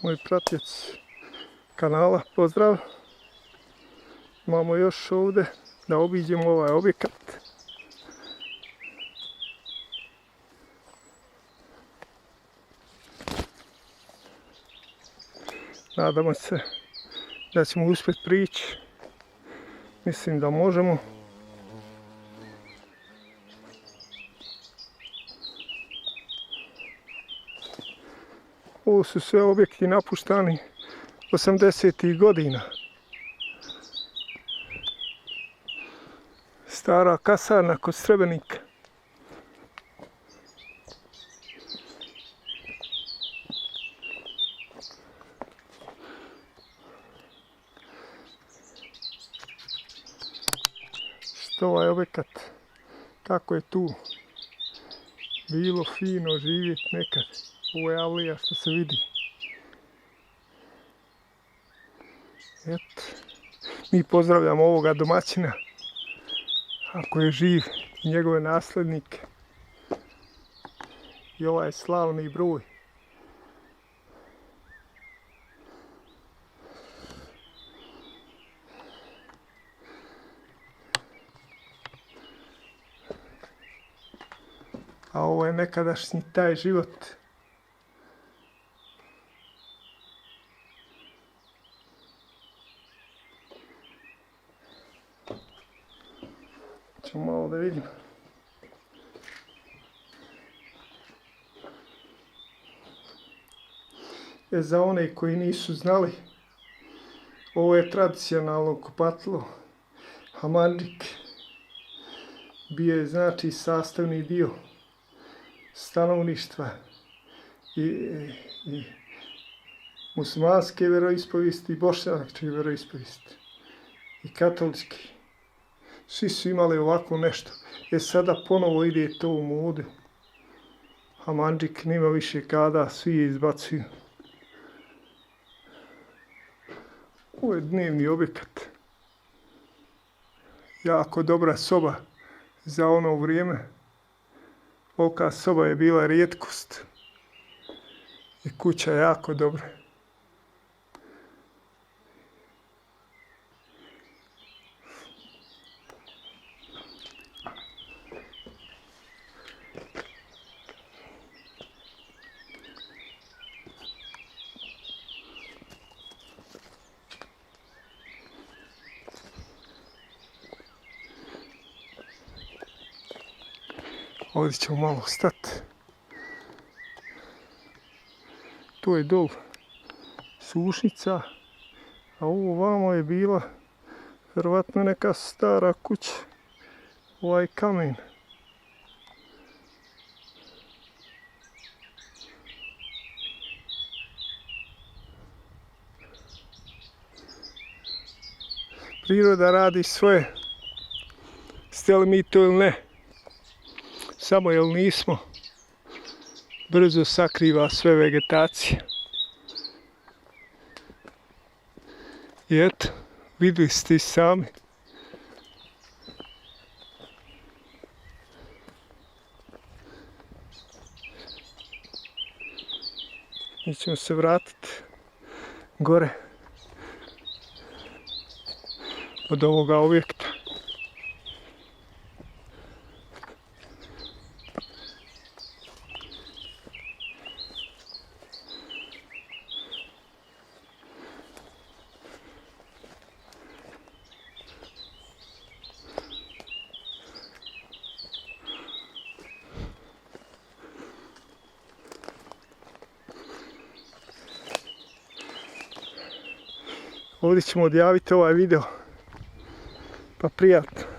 moj pratioc kanala, pozdrav. Imamo još ovdje da obiđemo ovaj objekat. Nadamo se da ćemo uspjeti prići. Mislim da možemo. Ovo su sve objekti napuštani 80-ih godina. Stara kasarna kod Srebrenika. Što ovaj objekat, kako je tu bilo fino živjeti nekad. Ovo je avlija što se vidi. Eto, mi pozdravljamo ovoga domaćina, ako je živ, i njegove nasljednike. I ovaj slavni broj. A ovo je nekadašnji taj život. Ćemo malo da vidimo. Za one koji nisu znali, ovo je tradicionalno kupatilo, hamandžik. Bio je znači sastavni dio stanovništva i muslimanske vjeroispovijesti, i bošnjačke vjeroispovijesti, i katolički. Svi su imali ovako nešto. Sada ponovo ide to u modu. Hamandžik nema više kada, svi je izbacuju. Ovo je dnevni objekat. Jako dobra soba za ono vrijeme. Ovolika soba je bila rijetkost. I kuća je jako dobra. Ovdje ćemo malo stati. Tu je dol sušnica, a ovo vamo je bila vjerovatno neka stara kuća. Ovaj kamen. Priroda radi svoje. Htjeli mi to ili ne. Samo jer nismo, brzo sakriva sve vegetacije. I eto, vidjeli ste i sami. Mi ćemo se vratiti gore od ovoga objekta. Ovdje ćemo odjaviti ovaj video. Pa prijatno.